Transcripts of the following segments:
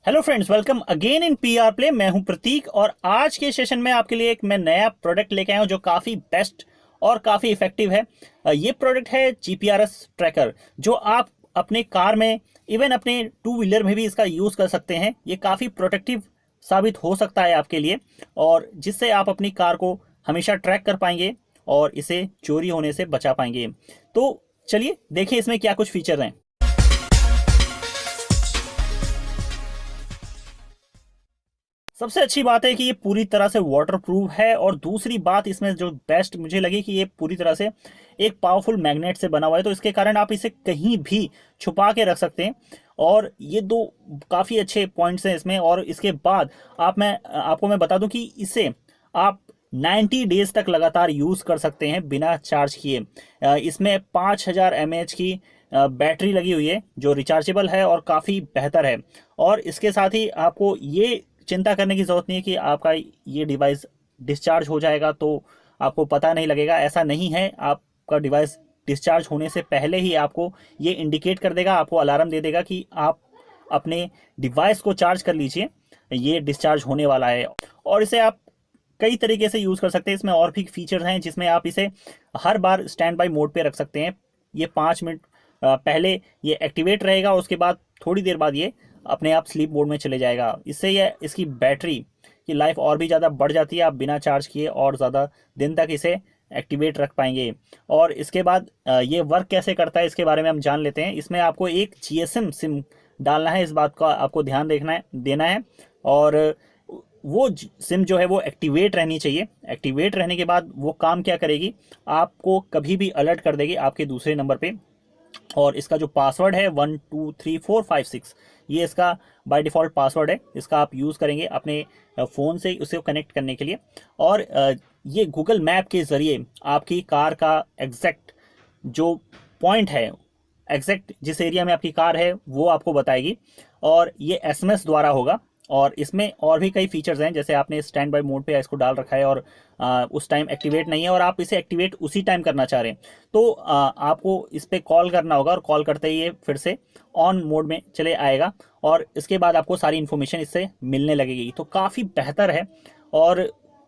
Hello friends, welcome again in PR play. मैं हूं प्रतीक और आज के सेशन में आपके लिए एक मैं नया प्रोडक्ट लेके आया हूं जो काफ़ी बेस्ट और काफ़ी इफेक्टिव है। ये प्रोडक्ट है जीपीआरएस ट्रैकर, जो आप अपने कार में, इवन अपने टू व्हीलर में भी इसका यूज़ कर सकते हैं। ये काफ़ी प्रोटेक्टिव साबित हो सकता है आपके लिए, और जिससे आप अपनी कार को हमेशा ट्रैक कर पाएंगे और इसे चोरी होने से बचा पाएंगे। तो चलिए देखिए इसमें क्या कुछ फीचर हैं। सबसे अच्छी बात है कि ये पूरी तरह से वाटरप्रूफ है, और दूसरी बात इसमें जो बेस्ट मुझे लगी कि ये पूरी तरह से एक पावरफुल मैग्नेट से बना हुआ है, तो इसके कारण आप इसे कहीं भी छुपा के रख सकते हैं। और ये दो काफ़ी अच्छे पॉइंट्स हैं इसमें। और इसके बाद आपको मैं बता दूं कि इसे आप 90 डेज तक लगातार यूज़ कर सकते हैं बिना चार्ज किए। इसमें 5000 mAh की बैटरी लगी हुई है जो रिचार्जेबल है और काफ़ी बेहतर है। और इसके साथ ही आपको ये चिंता करने की ज़रूरत नहीं है कि आपका ये डिवाइस डिस्चार्ज हो जाएगा तो आपको पता नहीं लगेगा। ऐसा नहीं है, आपका डिवाइस डिस्चार्ज होने से पहले ही आपको ये इंडिकेट कर देगा, आपको अलार्म दे देगा कि आप अपने डिवाइस को चार्ज कर लीजिए, ये डिस्चार्ज होने वाला है। और इसे आप कई तरीके से यूज़ कर सकते हैं। इसमें और भी फीचर्स हैं जिसमें आप इसे हर बार स्टैंड बाई मोड पे रख सकते हैं। ये 5 मिनट पहले ये एक्टिवेट रहेगा, उसके बाद थोड़ी देर बाद ये अपने आप स्लीप मोड में चले जाएगा। इससे ये इसकी बैटरी की लाइफ और भी ज़्यादा बढ़ जाती है, आप बिना चार्ज किए और ज़्यादा दिन तक इसे एक्टिवेट रख पाएंगे। और इसके बाद ये वर्क कैसे करता है इसके बारे में हम जान लेते हैं। इसमें आपको एक जीएसएम सिम डालना है, इस बात का आपको ध्यान देना है। और वो सिम जो है वो एक्टिवेट रहनी चाहिए। एक्टिवेट रहने के बाद वो काम क्या करेगी, आपको कभी भी अलर्ट कर देगी आपके दूसरे नंबर पे। और इसका जो पासवर्ड है 123456, ये इसका बाय डिफ़ॉल्ट पासवर्ड है। इसका आप यूज़ करेंगे अपने फ़ोन से उसे कनेक्ट करने के लिए। और ये गूगल मैप के ज़रिए आपकी कार का एग्जैक्ट जो पॉइंट है, एग्जैक्ट जिस एरिया में आपकी कार है वो आपको बताएगी। और ये एसएमएस द्वारा होगा। और इसमें और भी कई फीचर्स हैं, जैसे आपने स्टैंड बाय मोड पे इसको डाल रखा है और उस टाइम एक्टिवेट नहीं है और आप इसे एक्टिवेट उसी टाइम करना चाह रहे हैं, तो आपको इस पर कॉल करना होगा, और कॉल करते ही ये फिर से ऑन मोड में चले आएगा। और इसके बाद आपको सारी इन्फॉर्मेशन इससे मिलने लगेगी। तो काफ़ी बेहतर है और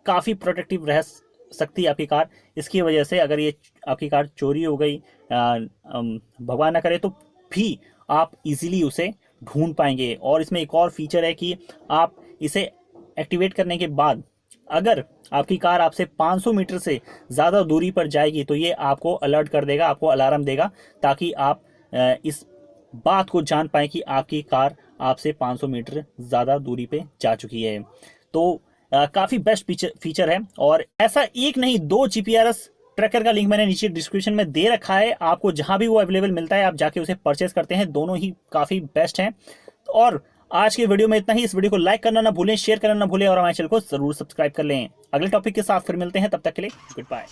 काफ़ी प्रोटेक्टिव रह सकती है आपकी कार इसकी वजह से। अगर ये आपकी कार चोरी हो गई, भगवान ना करे, तो भी आप इजीली उसे ढूंढ पाएंगे। और इसमें एक और फीचर है कि आप इसे एक्टिवेट करने के बाद अगर आपकी कार आपसे 500 मीटर से ज़्यादा दूरी पर जाएगी तो ये आपको अलर्ट कर देगा, आपको अलार्म देगा, ताकि आप इस बात को जान पाएँ कि आपकी कार आपसे 500 मीटर ज़्यादा दूरी पे जा चुकी है। तो काफ़ी बेस्ट फीचर है। और ऐसा एक नहीं, 2 जीपीआरएस ट्रैकर का लिंक मैंने नीचे डिस्क्रिप्शन में दे रखा है। आपको जहां भी वो अवेलेबल मिलता है आप जाके उसे परचेस करते हैं। दोनों ही काफ़ी बेस्ट हैं। और आज के वीडियो में इतना ही। इस वीडियो को लाइक करना ना भूलें, शेयर करना ना भूलें, और हमारे चैनल को जरूर सब्सक्राइब कर लें। अगले टॉपिक के साथ फिर मिलते हैं, तब तक के लिए गुड बाय।